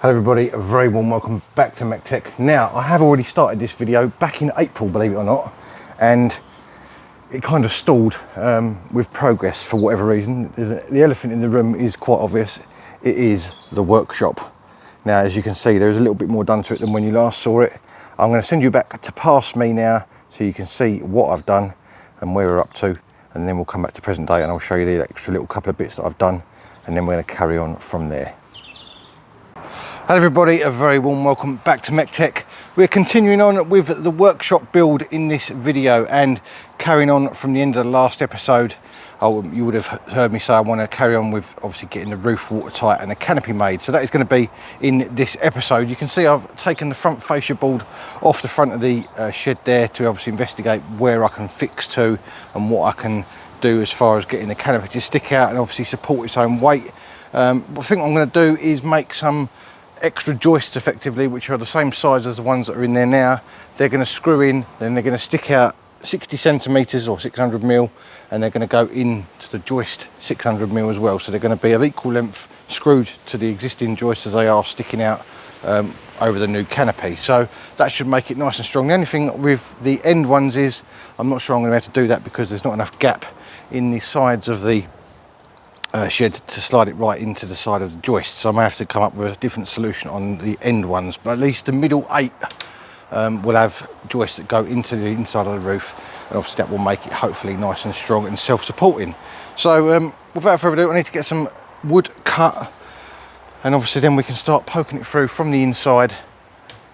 Hello everybody, a very warm welcome back to MEC-TEC. Now, I have already started this video back in April, believe it or not, and it kind of stalled with progress for whatever reason. The elephant in the room is quite obvious. It is the workshop. Now, as you can see, there's a little bit more done to it than when you last saw it. I'm going to send you back to past me now so you can see what I've done and where we're up to, and then we'll come back to present day and I'll show you the extra little couple of bits that I've done, and then we're going to carry on from there. Hello everybody, a very warm welcome back to MEC-TEC. We're continuing on with the workshop build in this video and carrying on from the end of the last episode. You would have heard me say I want to carry on with obviously getting the roof watertight and a canopy made. So that is going to be in this episode. You can see I've taken the front fascia board off the front of the shed there to obviously investigate where I can fix to and what I can do as far as getting the canopy to stick out and obviously support its own weight. What I think I'm going to do is make some extra joists effectively, which are the same size as the ones that are in there now. They're going to screw in, then they're going to stick out 60 centimeters or 600 mil, and they're going to go into the joist 600 mil as well. So they're going to be of equal length screwed to the existing joist as they are sticking out over the new canopy. So that should make it nice and strong. The only thing with the end ones is I'm not sure I'm going to be able to do that because there's not enough gap in the sides of the shed to slide it right into the side of the joist, so I may have to come up with a different solution on the end ones, but at least the middle 8 will have joists that go into the inside of the roof, and obviously that will make it hopefully nice and strong and self-supporting. So without further ado, I need to get some wood cut, and obviously then we can start poking it through from the inside,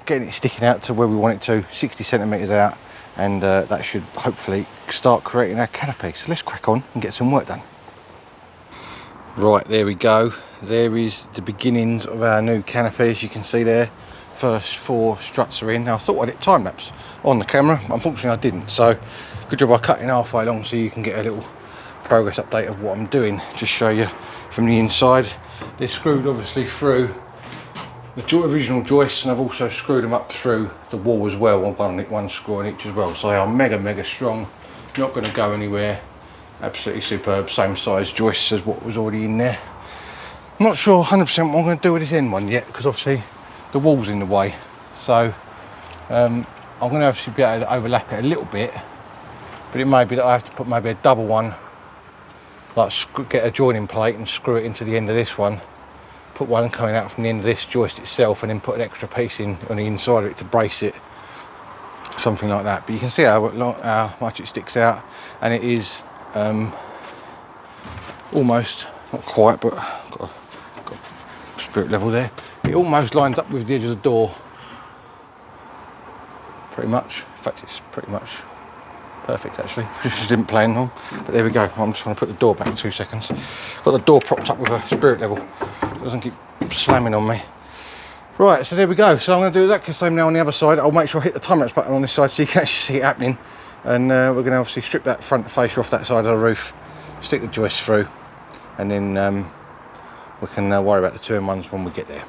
getting it sticking out to where we want it to, 60 centimeters out, and that should hopefully start creating our canopy. So let's crack on and get some work done. Right, there we go. There is the beginnings of our new canopy, as you can see there. First 4 struts are in. Now I thought I'd hit time lapse on the camera, unfortunately I didn't. So good job I cut it halfway along so you can get a little progress update of what I'm doing. Just show you from the inside. They're screwed obviously through the original joists, and I've also screwed them up through the wall as well, one screw on each as well. So they are mega strong, not going to go anywhere. Absolutely superb, same size joists as what was already in there. I'm not sure 100% what I'm going to do with this end one yet, because obviously the wall's in the way. So I'm going to obviously be able to overlap it a little bit, but it may be that I have to put maybe a double one, like get a joining plate and screw it into the end of this one, put one coming out from the end of this joist itself, and then put an extra piece in on the inside of it to brace it, something like that. But you can see how much it sticks out, and it is almost, not quite, but got spirit level there. It almost lines up with the edge of the door, pretty much. In fact, it's pretty much perfect actually. Just didn't plan on, but there we go. I'm just going to put the door back in 2 seconds. Got the door propped up with a spirit level. It doesn't keep slamming on me. Right, so there we go. So I'm going to do exactly the same now on the other side. I'll make sure I hit the time lapse button on this side so you can actually see it happening. And we're going to obviously strip that front fascia off that side of the roof, stick the joist through, and then we can worry about the 2-in-1s when we get there.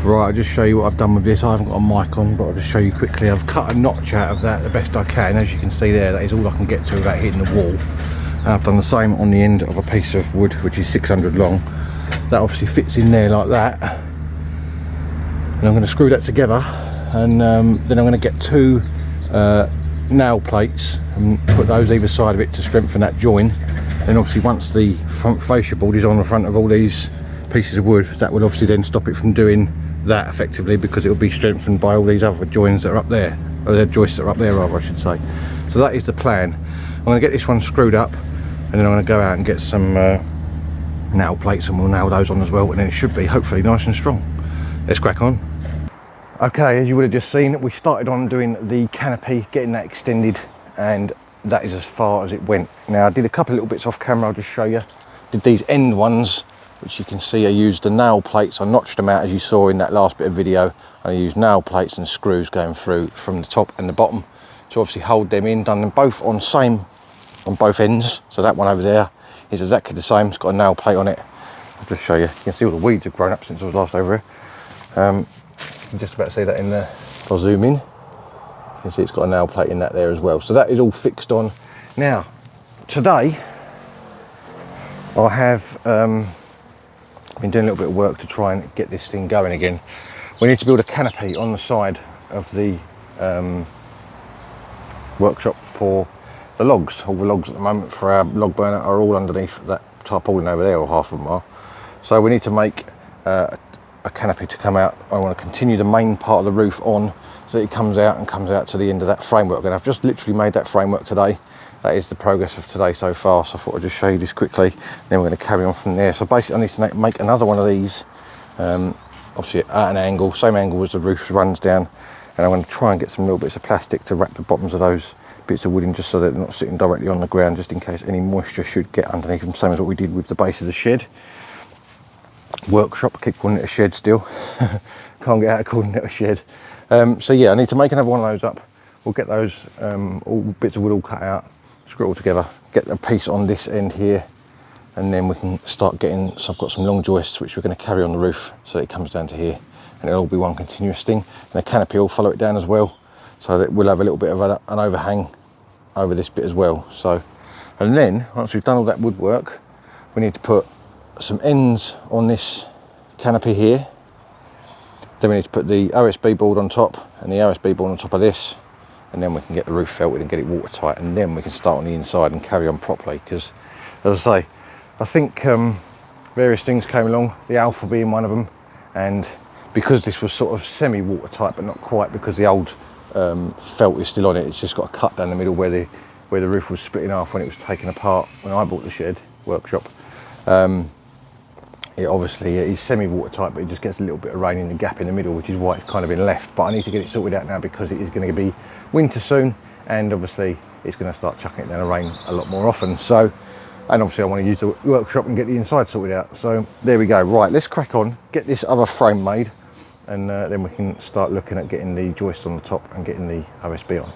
Right, I'll just show you what I've done with this. I haven't got a mic on, but I'll just show you quickly. I've cut a notch out of that the best I can. As you can see there, that is all I can get to without hitting the wall. And I've done the same on the end of a piece of wood, which is 600 long. That obviously fits in there like that. And I'm going to screw that together, and then I'm going to get 2 nail plates and put those either side of it to strengthen that join. And obviously once the front fascia board is on the front of all these pieces of wood, that will obviously then stop it from doing that effectively, because it will be strengthened by all these other joins that are up there, or the joists that are up there rather, I should say. So that is the plan. I'm going to get this one screwed up, and then I'm going to go out and get some nail plates, and we'll nail those on as well, and then it should be hopefully nice and strong. Let's crack on. Okay, as you would have just seen, we started on doing the canopy, getting that extended, and that is as far as it went. Now I did a couple of little bits off camera, I'll just show you. Did these end ones which you can see I used the nail plates. I notched them out as you saw in that last bit of video. I used nail plates and screws going through from the top and the bottom to obviously hold them in. Done them both on both ends. So that one over there is exactly the same. It's got a nail plate on it. I'll just show you. You can see all the weeds have grown up since I was last over here. You can just about see that in there. If I zoom in, you can see it's got a nail plate in that there as well. So that is all fixed on. Now, today I have been doing a little bit of work to try and get this thing going again. We need to build a canopy on the side of the workshop for the logs. All the logs at the moment for our log burner are all underneath that tarpaulin over there, or half of them are. So we need to make a canopy to come out. I want to continue the main part of the roof on so that it comes out to the end of that framework. And I've just literally made that framework today. That is the progress of today so far. So I thought I'd just show you this quickly. Then we're going to carry on from there. So basically I need to make another one of these, obviously at an angle, same angle as the roof runs down. And I'm going to try and get some little bits of plastic to wrap the bottoms of those bits of wood in, just so that they're not sitting directly on the ground, just in case any moisture should get underneath them, same as what we did with the base of the shed. Workshop, I keep calling it a shed still. Can't get out of calling it a shed. So yeah, I need to make another one of those up. We'll get those all bits of wood all cut out, screw it all together, get a piece on this end here, and then we can start getting, so I've got some long joists which we're going to carry on the roof so that it comes down to here, and it'll all be one continuous thing, and the canopy will follow it down as well, so that we'll have a little bit of an overhang over this bit as well. So, and then once we've done all that woodwork, we need to put some ends on this canopy here. Then we need to put the OSB board on top and the OSB board on top of this, and then we can get the roof felted and get it watertight, and then we can start on the inside and carry on properly. Because as I say, I think various things came along, the alpha being one of them, and because this was sort of semi watertight but not quite, because the old felt is still on it, it's just got a cut down the middle where the roof was split in half when it was taken apart when I bought the shed workshop. It obviously is semi watertight, but it just gets a little bit of rain in the gap in the middle, which is why it's kind of been left. But I need to get it sorted out now, because it is going to be winter soon, and obviously it's going to start chucking it down the rain a lot more often. So, and obviously I want to use the workshop and get the inside sorted out. So there we go. Right, let's crack on, get this other frame made, and then we can start looking at getting the joist on the top and getting the OSB on.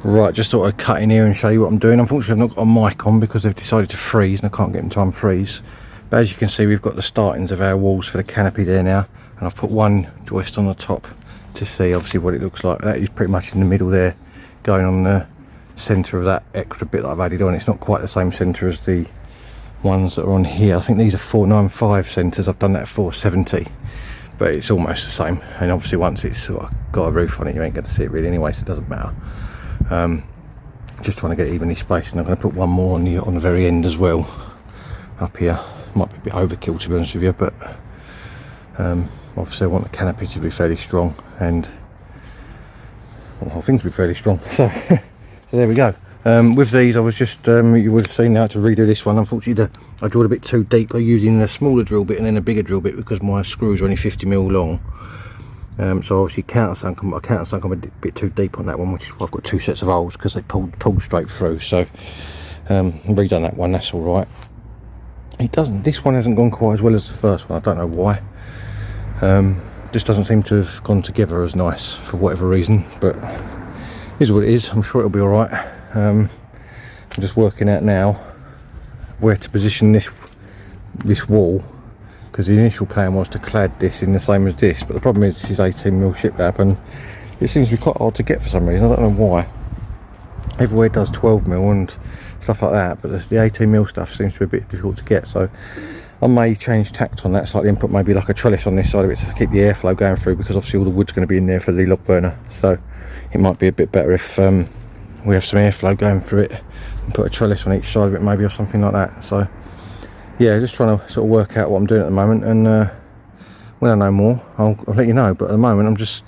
Right, just thought I'd cut in here and show you what I'm doing. Unfortunately I've not got a mic on because they've decided to freeze and I can't get them to unfreeze. But as you can see, we've got the startings of our walls for the canopy there now, and I've put one joist on the top to see obviously what it looks like. That is pretty much in the middle there, going on the centre of that extra bit that I've added on. It's not quite the same centre as the ones that are on here. I think these are 495 centres. I've done that at 470, but it's almost the same. And obviously once it's sort of got a roof on it, you ain't going to see it really anyway, so it doesn't matter. Just trying to get it evenly spaced, and I'm going to put one more on the very end as well. up here. Might be a bit overkill, to be honest with you, but obviously I want the canopy to be fairly strong, and well, the whole thing to be fairly strong. So, so there we go. With these, I was just, you would have seen now to redo this one. Unfortunately, I drilled a bit too deep by using a smaller drill bit and then a bigger drill bit because my screws are only 50mm long. So obviously countersunk I'm a bit too deep on that one, which is why I've got two sets of holes, because they pulled straight through. So redone that one, that's all right. This one hasn't gone quite as well as the first one. I don't know why. Just doesn't seem to have gone together as nice for whatever reason, but it is what it is. I'm sure it'll be all right. I'm just working out now where to position this wall, because the initial plan was to clad this in the same as this, but the problem is this is 18mm shiplap and it seems to be quite hard to get for some reason. I don't know why. Everywhere does 12mm and stuff like that, but the 18mm stuff seems to be a bit difficult to get, so I may change tact on that slightly and put maybe like a trellis on this side of it to keep the airflow going through, because obviously all the wood's going to be in there for the log burner, so it might be a bit better if we have some airflow going through it and put a trellis on each side of it maybe, or something like that. So yeah, just trying to sort of work out what I'm doing at the moment, and when I know more I'll let you know, but at the moment I'm just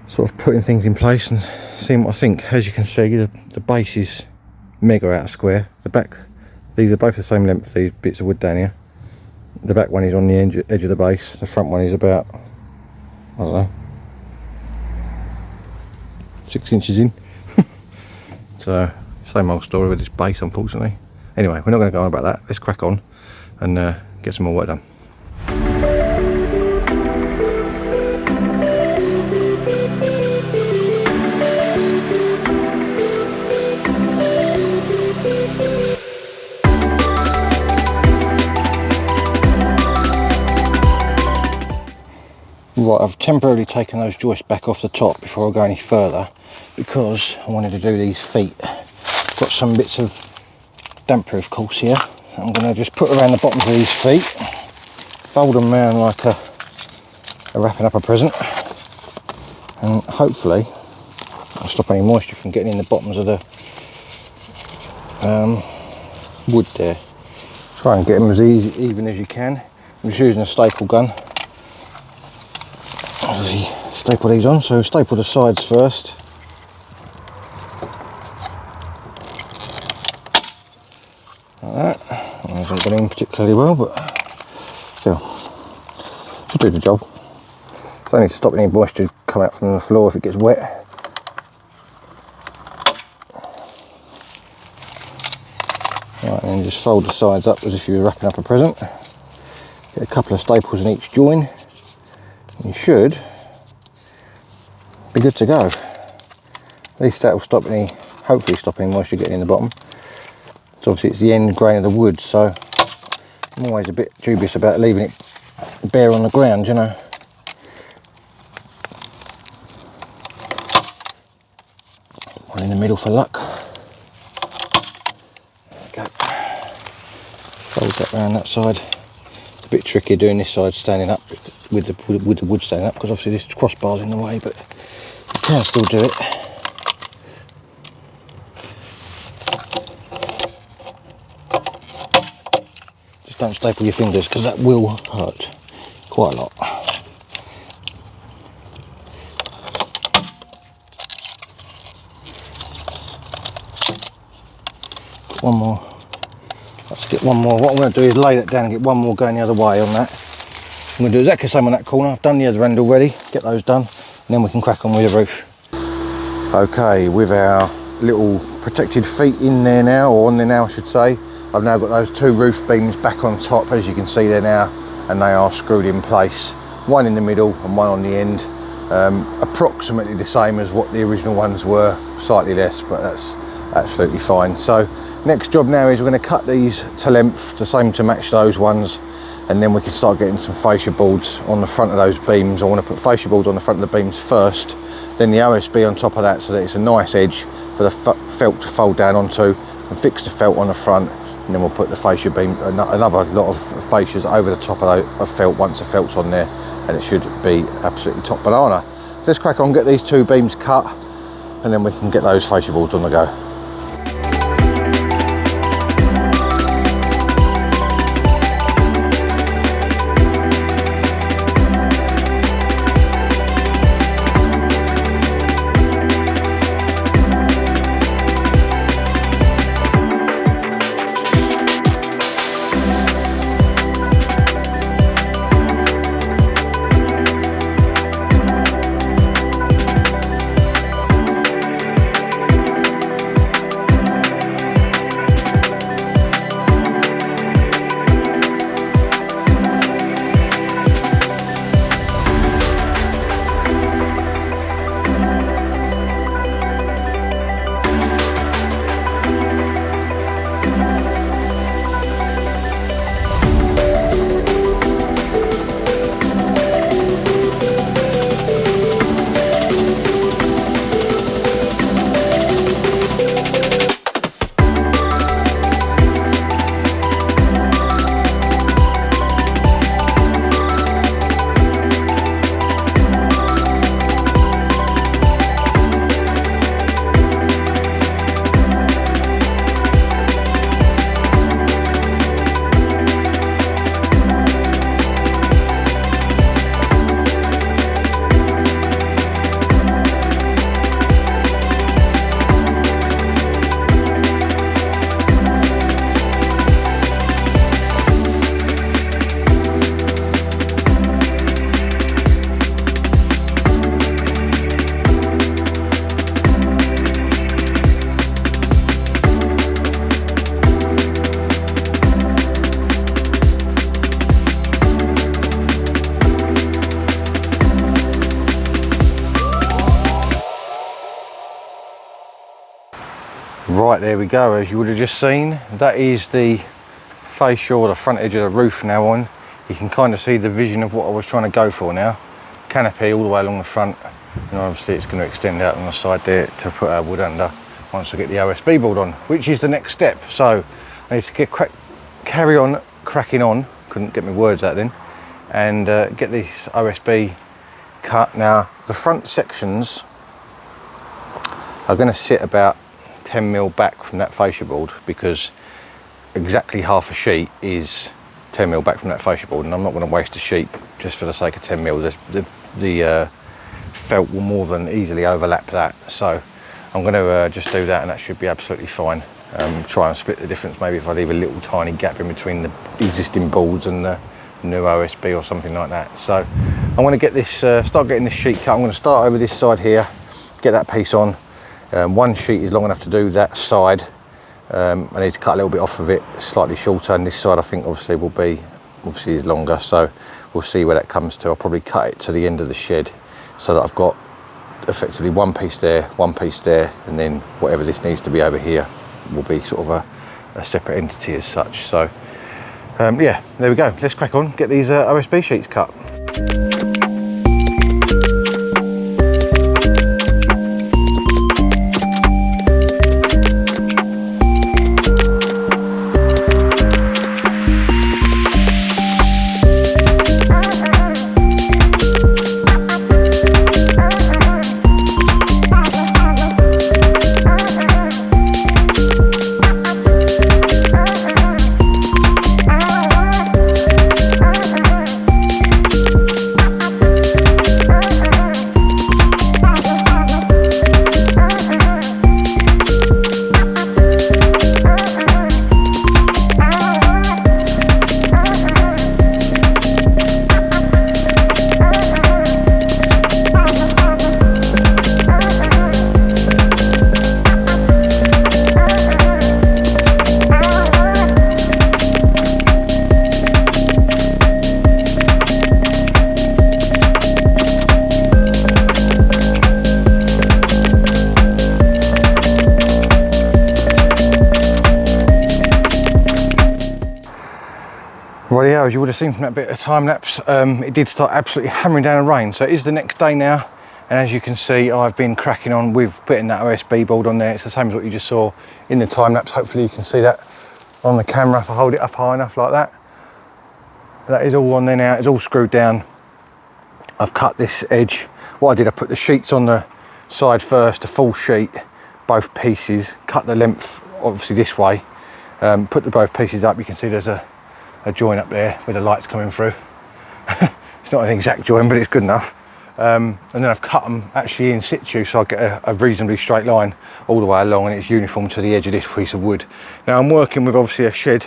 sort of putting things in place and seeing what I think. As you can see, the base is mega out of square. The back, these are both the same length, these bits of wood down here. The back one is on the edge of the base, the front one is about, I don't know, 6 inches in. So same old story with this base, unfortunately. Anyway, we're not going to go on about that. Let's crack on and get some more work done. Right, I've temporarily taken those joists back off the top before I go any further, because I wanted to do these feet. Got some bits of damp proof course here. I'm going to just put around the bottoms of these feet, fold them around like a wrapping up a present, and hopefully I'll stop any moisture from getting in the bottoms of the wood there. Try and get them as even as you can. I'm just using a staple gun. Obviously staple these on, so staple the sides first. Like that. It hasn't gone in particularly well, but still, should do the job. It's only to stop any moisture come out from the floor if it gets wet. Right, and then just fold the sides up as if you were wrapping up a present. Get a couple of staples in each join. You should be good to go. At least that will stop hopefully stop any moisture getting in the bottom. So obviously it's the end grain of the wood, so I'm always a bit dubious about leaving it bare on the ground, you know. One in the middle for luck. There we go. Fold that round that side. It's a bit trickier doing this side standing up with the wood standing up, because obviously this crossbar's in the way, but you can still do it. Just don't staple your fingers, because that will hurt quite a lot. One more. Let's get one more. What I'm going to do is lay that down and get one more going the other way on that. I'm going to do exactly the same on that corner. I've done the other end already. Get those done, and then we can crack on with the roof. Okay, with our little protected feet in there now, or on there now I should say, I've now got those two roof beams back on top, as you can see there now, and they are screwed in place. One in the middle and one on the end. Approximately the same as what the original ones were, slightly less, but that's absolutely fine. So next job now is we're going to cut these to length, the same to match those ones, and then we can start getting some fascia boards on the front of those beams. I want to put fascia boards on the front of the beams first, then the OSB on top of that, so that it's a nice edge for the felt to fold down onto, and fix the felt on the front, and then we'll put the fascia beam, another lot of fascias over the top of felt once the felt's on there, and it should be absolutely top banana. So let's crack on, get these two beams cut, and then we can get those fascia boards on the go. Right, there we go. As you would have just seen, that is the fascia or the front edge of the roof now on. You can kind of see the vision of what I was trying to go for now. Canopy all the way along the front, and obviously it's going to extend out on the side there to put our wood under once I get the OSB board on, which is the next step. So I need to carry on cracking on, couldn't get my words out then, and get this OSB cut. Now the front sections are going to sit about 10 mil back from that fascia board, because exactly half a sheet is 10 mil back from that fascia board, and I'm not going to waste a sheet just for the sake of 10 mil. The felt will more than easily overlap that, so I'm going to just do that, and that should be absolutely fine. Try and split the difference, maybe if I leave a little tiny gap in between the existing boards and the new OSB or something like that. So I want to get this, start getting this sheet cut. I'm going to start over this side here, get that piece on. One sheet is long enough to do that side. I need to cut a little bit off of it, slightly shorter, and this side I think obviously will be is longer, so we'll see where that comes to. I'll probably cut it to the end of the shed so that I've got effectively one piece there, and then whatever this needs to be over here will be sort of a separate entity as such. So yeah, there we go. Let's crack on, get these OSB sheets cut. Rightio, as you would have seen from that bit of time lapse, it did start absolutely hammering down the rain. So it is the next day now, and as you can see, I've been cracking on with putting that OSB board on there. It's the same as what you just saw in the time lapse. Hopefully you can see that on the camera if I hold it up high enough like that. That is all on there now, it's all screwed down. I've cut this edge. What I did, I put the sheets on the side first, the full sheet, both pieces, cut the length obviously this way, put the both pieces up. You can see there's a join up there where the light's coming through. It's not an exact join, but it's good enough. And then I've cut them actually in situ, so I get a reasonably straight line all the way along, and it's uniform to the edge of this piece of wood. Now I'm working with obviously a shed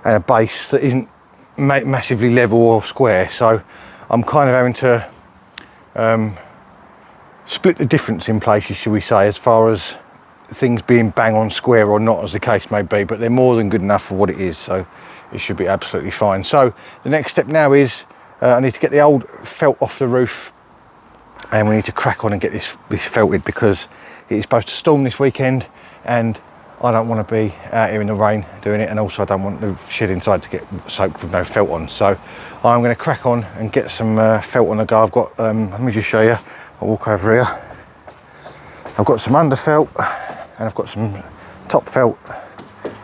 and a base that isn't massively level or square, so I'm kind of having to split the difference in places, shall we say, as far as things being bang on square or not, as the case may be, but they're more than good enough for what it is, so it should be absolutely fine. So the next step now is I need to get the old felt off the roof, and we need to crack on and get this felted, because it is supposed to storm this weekend and I don't want to be out here in the rain doing it, and also I don't want the shed inside to get soaked with no felt on. So I'm going to crack on and get some felt on the go. I've got, let me just show you, I'll walk over here. I've got some underfelt and I've got some top felt.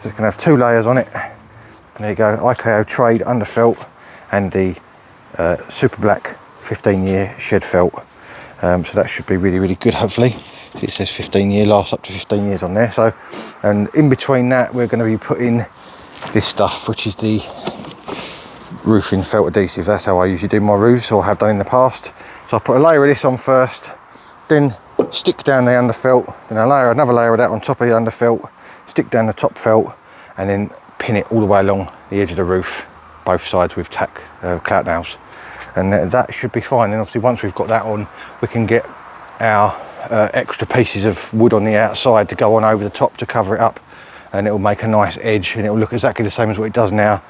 Just going to have 2 layers on it. There you go, IKO Trade underfelt and the Super Black 15-year shed felt. So that should be really, really good, hopefully. It says 15 year, lasts up to 15 years on there. So, and in between that, we're going to be putting this stuff, which is the roofing felt adhesive. That's how I usually do my roofs, or have done in the past. So I put a layer of this on first, then stick down the underfelt, then I layer another layer of that on top of the underfelt, stick down the top felt, and then pin it all the way along the edge of the roof, both sides with tack clout nails, and that should be fine. And obviously once we've got that on, we can get our extra pieces of wood on the outside to go on over the top to cover it up, and it'll make a nice edge, and it'll look exactly the same as what it does now,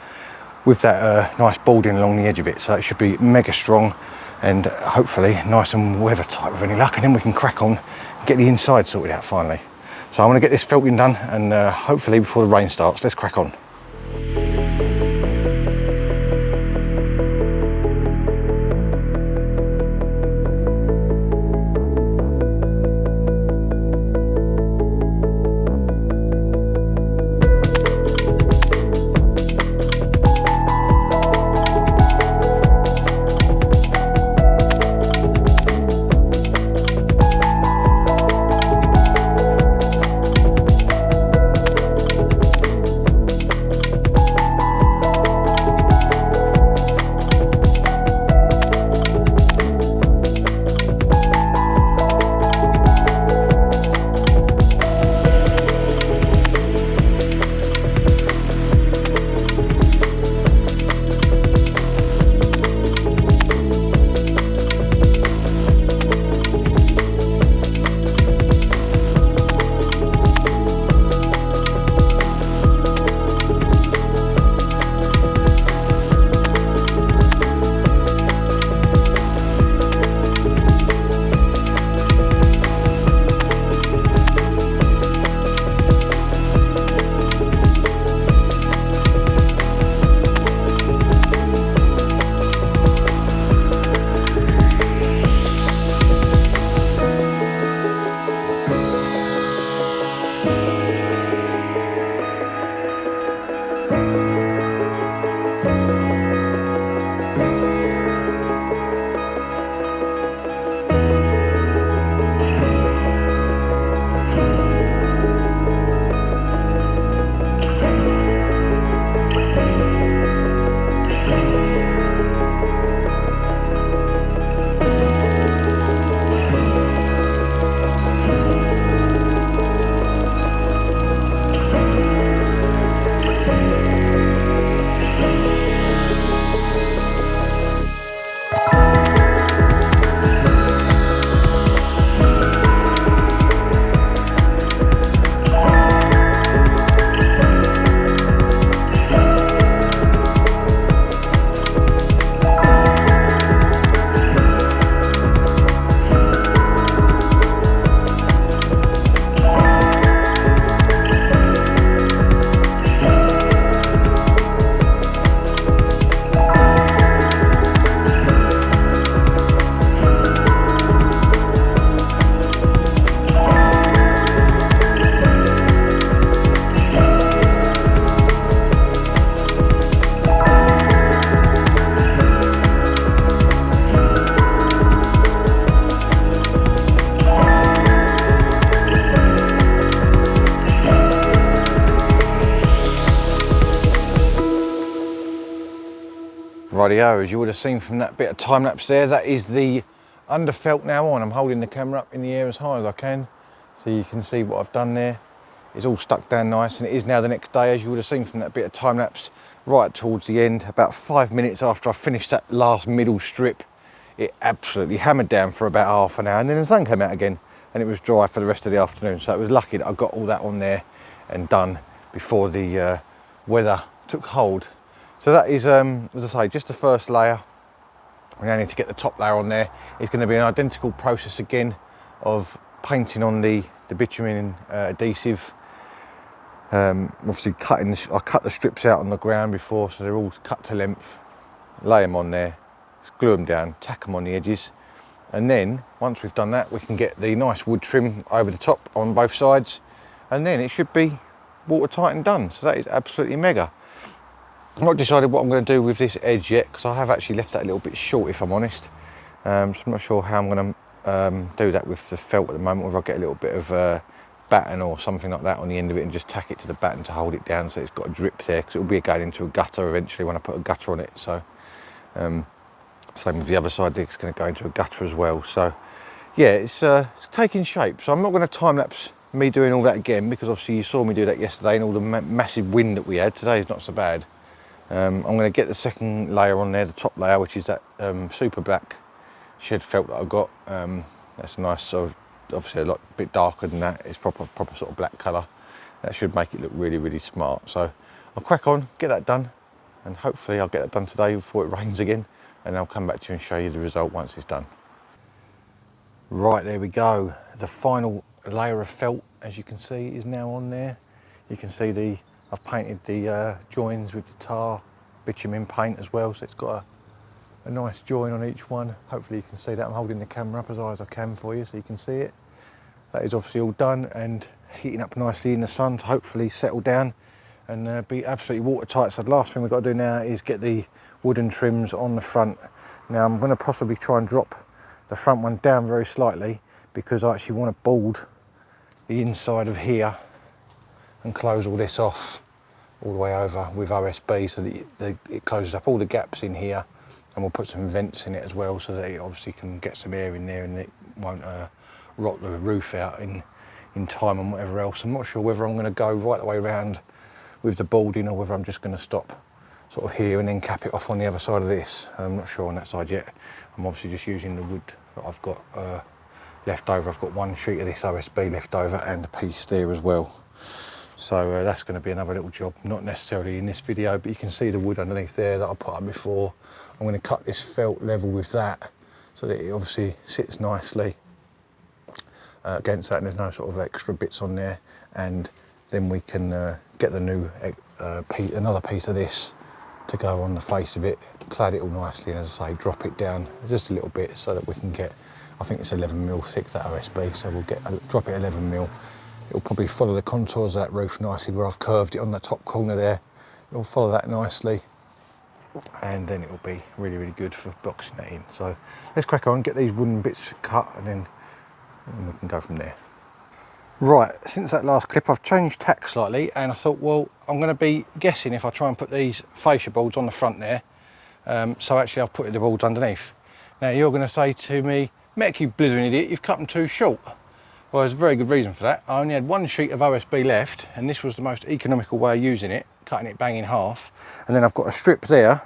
with that nice boarding along the edge of it. So it should be mega strong and hopefully nice and weather tight with any luck, and then we can crack on and get the inside sorted out finally. So I'm going to get this felting done, and hopefully before the rain starts. Let's crack on. Rightio, as you would have seen from that bit of time lapse there, that is the underfelt now on. I'm holding the camera up in the air as high as I can, so you can see what I've done there. It's all stuck down nice, and it is now the next day, as you would have seen from that bit of time lapse right towards the end. About 5 minutes after I finished that last middle strip, it absolutely hammered down for about half an hour, and then the sun came out again and it was dry for the rest of the afternoon. So it was lucky that I got all that on there and done before the weather took hold. So that is, as I say, just the first layer. We now need to get the top layer on there. It's going to be an identical process again of painting on the bitumen adhesive. Obviously I cut the strips out on the ground before, so they're all cut to length. Lay them on there, glue them down, tack them on the edges, and then once we've done that, we can get the nice wood trim over the top on both sides, and then it should be watertight and done. So that is absolutely mega. I've not decided what I'm going to do with this edge yet, because I have actually left that a little bit short, if I'm honest. So I'm not sure how I'm going to do that with the felt at the moment, whether I get a little bit of batten or something like that on the end of it and just tack it to the batten to hold it down so it's got a drip there, because it will be going into a gutter eventually when I put a gutter on it. So same with the other side, it's going to go into a gutter as well. So yeah, it's taking shape. So I'm not going to time lapse me doing all that again, because obviously you saw me do that yesterday, and all the massive wind that we had. Today is not so bad. I'm going to get the second layer on there, the top layer, which is that super black shed felt that I got. That's nice, so obviously a bit darker than that. It's proper sort of black colour. That should make it look really, really smart. So I'll crack on, get that done, and hopefully I'll get that done today before it rains again, and I'll come back to you and show you the result once it's done. Right, there we go. The final layer of felt as you can see, is now on there. You can see I've painted the joins with the tar bitumen paint as well, so it's got a nice join on each one. Hopefully you can see that. I'm holding the camera up as high as I can for you so you can see it. That is obviously all done and heating up nicely in the sun to hopefully settle down and be absolutely watertight. So the last thing we've got to do now is get the wooden trims on the front. Now I'm going to possibly try and drop the front one down very slightly because I actually want to board the inside of here and close all this off all the way over with OSB so that it closes up all the gaps in here, and we'll put some vents in it as well so that it obviously can get some air in there and it won't rot the roof out in time and whatever else. I'm not sure whether I'm going to go right the way around with the boarding or whether I'm just going to stop sort of here and then cap it off on the other side of this. I'm not sure on that side yet. I'm obviously just using the wood that I've got left over. I've got one sheet of this OSB left over and a piece there as well. So that's going to be another little job, not necessarily in this video, but you can see the wood underneath there that I put up before. I'm going to cut this felt level with that so that it obviously sits nicely against that, and there's no sort of extra bits on there. And then we can get the new another piece of this to go on the face of it, clad it all nicely, and as I say, drop it down just a little bit so that we can get, I think it's 11mm thick, that OSB, so we'll drop it 11mm. It'll probably follow the contours of that roof nicely where I've curved it on the top corner there. It'll follow that nicely, and then it'll be really, really good for boxing that in. So let's crack on, get these wooden bits cut, and then we can go from there. Right, since that last clip I've changed tack slightly, and I thought, well, I'm going to be guessing if I try and put these fascia boards on the front there. So actually I've put the boards underneath. Now you're going to say to me, Mech, you blithering idiot, you've cut them too short. Well, there's a very good reason for that. I only had one sheet of OSB left, and this was the most economical way of using it, cutting it bang in half. And then I've got a strip there,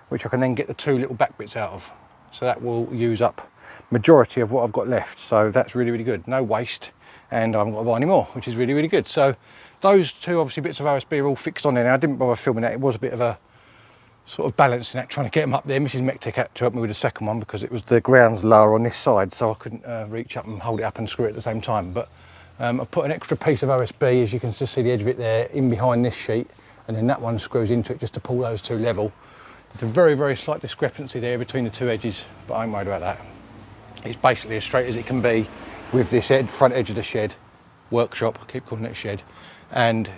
which I can then get the two little back bits out of. So that will use up majority of what I've got left. So that's really, really good. No waste, and I haven't got to buy any more, which is really, really good. So those two obviously bits of OSB are all fixed on there now. I didn't bother filming that. It was a bit of a sort of balancing act, trying to get them up there. Mrs. MEC-TEC had to help me with the second one because it was the ground's lower on this side, so I couldn't reach up and hold it up and screw it at the same time. But I've put an extra piece of OSB, as you can just see the edge of it there, in behind this sheet, and then that one screws into it just to pull those two level. There's a very, very slight discrepancy there between the two edges, but I ain't worried about that. It's basically as straight as it can be with this front edge of the shed, workshop, I keep calling it a shed, and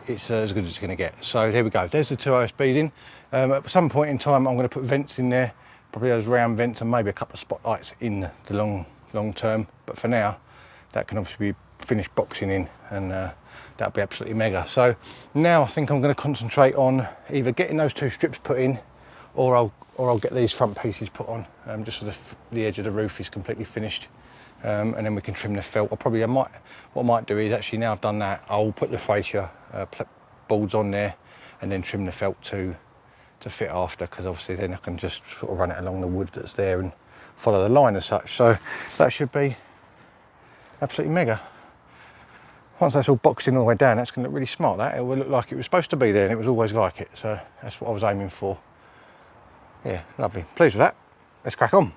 it's as good as it's going to get. So there we go, there's the two OSBs in. At some point in time I'm going to put vents in there, probably those round vents, and maybe a couple of spotlights in the long term, but for now that can obviously be finished boxing in, and that'll be absolutely mega. So now I think I'm going to concentrate on either getting those two strips put in, or I'll get these front pieces put on, just so the edge of the roof is completely finished, and then we can trim the felt. What I might do is, actually now I've done that, I'll put the fascia boards on there and then trim the felt to fit after, because obviously then I can just sort of run it along the wood that's there and follow the line as such. So that should be absolutely mega. Once that's all boxed in all the way down, that's going to look really smart. That it will look like it was supposed to be there, and it was always like it. So that's what I was aiming for. Yeah, lovely. Pleased with that. Let's crack on.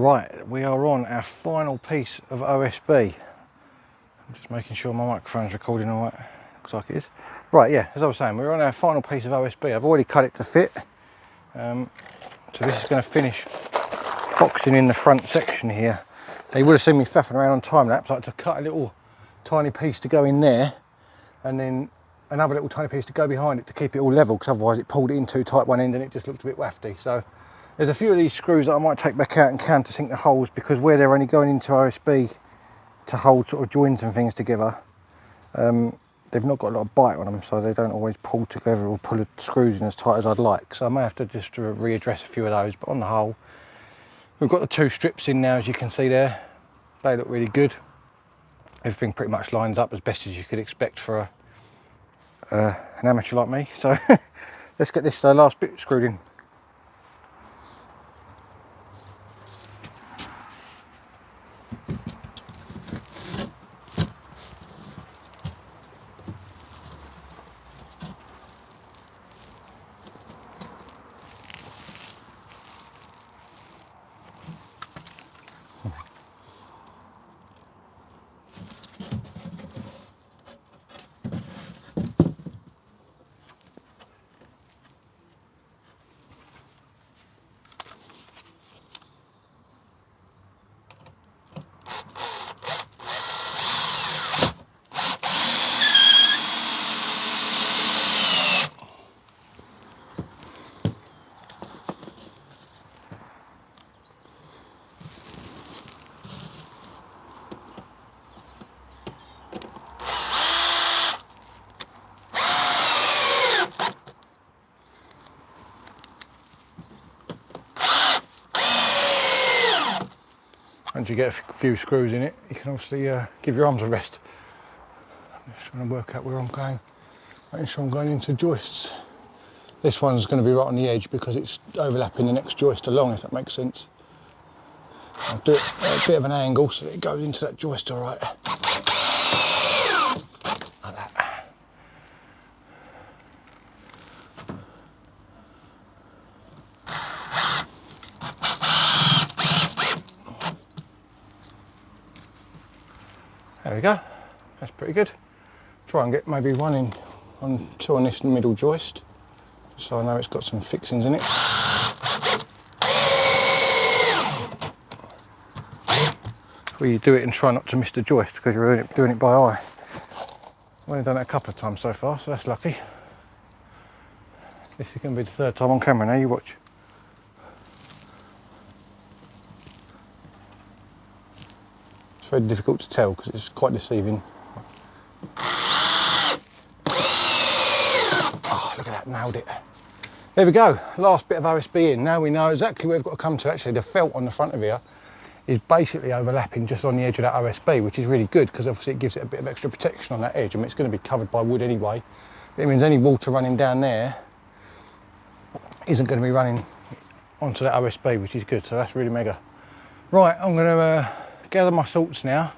Right, we are on our final piece of OSB. I'm just making sure my microphone's recording all right. Looks like it is. Right, yeah, as I was saying, we're on our final piece of OSB. I've already cut it to fit. So this is going to finish boxing in the front section here. Now you would have seen me faffing around on time lapse, like to cut a little tiny piece to go in there, and then another little tiny piece to go behind it to keep it all level, because otherwise it pulled it in too tight one end and it just looked a bit wafty. So there's a few of these screws that I might take back out and countersink the holes, because where they're only going into OSB to hold sort of joints and things together, they've not got a lot of bite on them, so they don't always pull together or pull the screws in as tight as I'd like. So I may have to just readdress a few of those, but on the whole, we've got the two strips in now, as you can see there. They look really good. Everything pretty much lines up as best as you could expect for an amateur like me. So let's get this last bit screwed in. Once you get a few screws in it, you can obviously give your arms a rest. I'm just trying to work out where I'm going, making sure I'm going into joists. This one's going to be right on the edge because it's overlapping the next joist along, if that makes sense. I'll do it at a bit of an angle so that it goes into that joist all right. Like that. There we go, that's pretty good. Try and get maybe two on this middle joist, so I know it's got some fixings in it. Where you do it and try not to miss the joist because you're doing it by eye. I've only done it a couple of times so far, so that's lucky. This is going to be the third time on camera now, you watch. It's very difficult to tell because it's quite deceiving. Oh, look at that, nailed it. There we go, last bit of OSB in. Now we know exactly where we've got to come to. Actually, the felt on the front of here is basically overlapping just on the edge of that OSB, which is really good because obviously it gives it a bit of extra protection on that edge. I mean, it's going to be covered by wood anyway. But it means any water running down there isn't going to be running onto that OSB, which is good. So that's really mega. Right, I'm going to gather my salts now.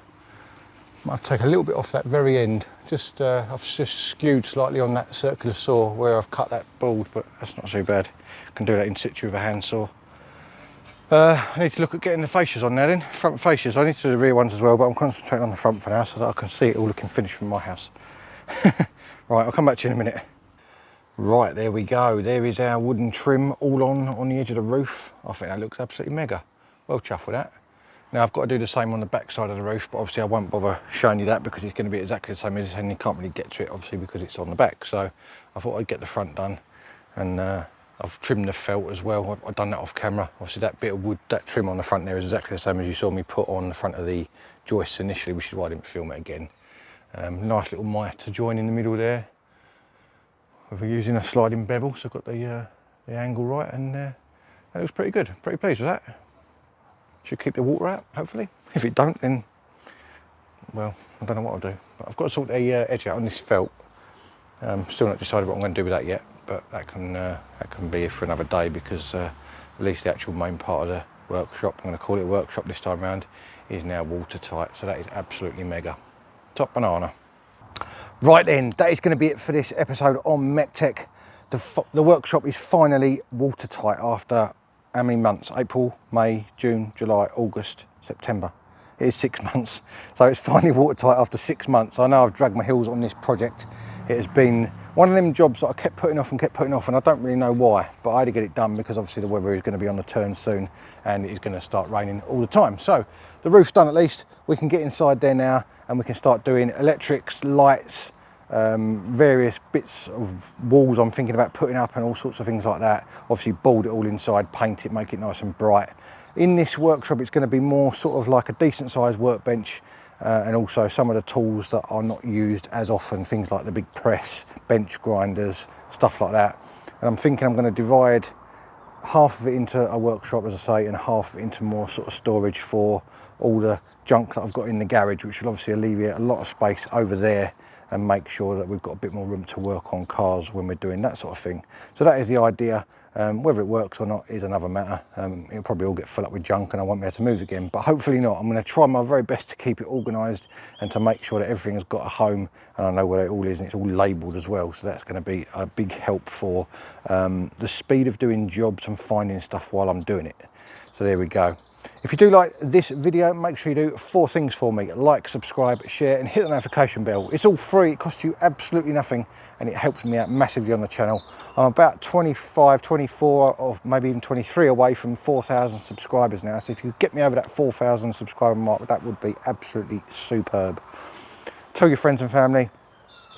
I might take a little bit off that very end. I've just skewed slightly on that circular saw where I've cut that board, but that's not so bad. I can do that in situ with a handsaw. I need to look at getting the fascias on now then, front fascias. I need to do the rear ones as well, but I'm concentrating on the front for now so that I can see it all looking finished from my house. Right, I'll come back to you in a minute. Right, there we go. There is our wooden trim all on the edge of the roof. I think that looks absolutely mega. Well chuffed with that. Now I've got to do the same on the back side of the roof, but obviously I won't bother showing you that because it's going to be exactly the same as this and you can't really get to it obviously because it's on the back. So I thought I'd get the front done, and I've trimmed the felt as well. I've done that off camera. Obviously that bit of wood, that trim on the front there is exactly the same as you saw me put on the front of the joists initially, which is why I didn't film it again. Nice little mitre join in the middle there. We're using a sliding bevel, so I've got the angle right, and that looks pretty good. Pretty pleased with that. Should keep the water out, hopefully. If it don't, then, well, I don't know what I'll do. But I've got to sort the edge out on this felt. Still not decided what I'm going to do with that yet, but that can be for another day because at least the actual main part of the workshop, I'm going to call it a workshop this time around, is now watertight. So that is absolutely mega. Top banana. Right then, that is going to be it for this episode on MEC-TEC. The workshop is finally watertight after how many months? April, May, June, July, August, September. It is 6 months. So it's finally watertight after 6 months. I know I've dragged my heels on this project. It has been one of them jobs that I kept putting off, and I don't really know why, but I had to get it done because obviously the weather is going to be on the turn soon and it is going to start raining all the time. So the roof's done at least. We can get inside there now and we can start doing electrics, lights, various bits of walls I'm thinking about putting up and all sorts of things like that. Obviously board it all inside, paint it, make it nice and bright. In this workshop it's going to be more sort of like a decent sized workbench, and also some of the tools that are not used as often, things like the big press, bench grinders, stuff like that. And I'm thinking I'm going to divide half of it into a workshop, as I say, and half of it into more sort of storage for all the junk that I've got in the garage, which will obviously alleviate a lot of space over there and make sure that we've got a bit more room to work on cars when we're doing that sort of thing. So that is the idea. Whether it works or not is another matter. It'll probably all get full up with junk and I won't be able to move again, but hopefully not. I'm going to try my very best to keep it organised and to make sure that everything has got a home and I know where it all is and it's all labelled as well. So that's going to be a big help for the speed of doing jobs and finding stuff while I'm doing it. So there we go. If you do like this video, make sure you do 4 things for me: like, subscribe, share and hit the notification bell. It's all free, it costs you absolutely nothing and it helps me out massively on the channel. I'm about 25, 24 or maybe even 23 away from 4,000 subscribers now, so if you get me over that 4,000 subscriber mark, that would be absolutely superb. Tell your friends and family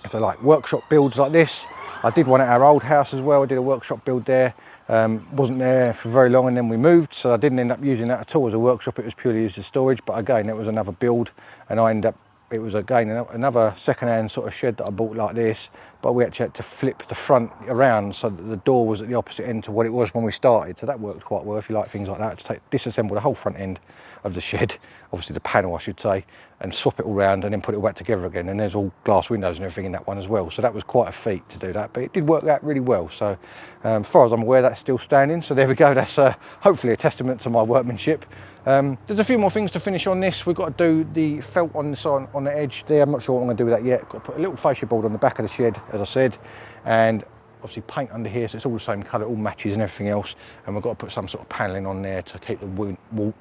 if they like workshop builds like this. I did one at our old house as well. I did a workshop build there. Wasn't there for very long and then we moved, so I didn't end up using that at all as a workshop. It was purely used as storage, but again, it was another build and I ended up, it was again another second-hand sort of shed that I bought like this, but we actually had to flip the front around so that the door was at the opposite end to what it was when we started. So that worked quite well if you like things like that, to disassemble the whole front end of the shed, obviously the panel I should say, and swap it all around and then put it back together again. And there's all glass windows and everything in that one as well. So that was quite a feat to do that, but it did work out really well. So as far as I'm aware, that's still standing. So there we go. That's hopefully a testament to my workmanship. There's a few more things to finish on this. We've got to do the felt on the edge there. I'm not sure what I'm going to do with that yet. Got to put a little fascia board on the back of the shed, as I said, and obviously paint under here so it's all the same colour, all matches and everything else. And we've got to put some sort of panelling on there to keep the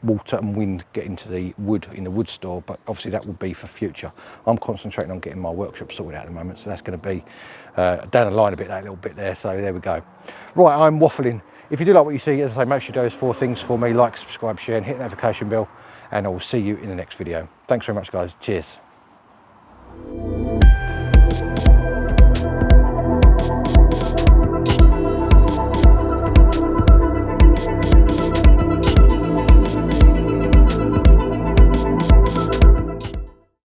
water and wind get into the wood in the wood store, but obviously that will be for future. I'm concentrating on getting my workshop sorted out at the moment, so that's going to be down the line a bit, that little bit there. So there we go. Right, I'm waffling. If you do like what you see, as I say, make sure you do those 4 things for me: like, subscribe, share and hit the notification bell, and I will see you in the next video. Thanks very much guys. Cheers.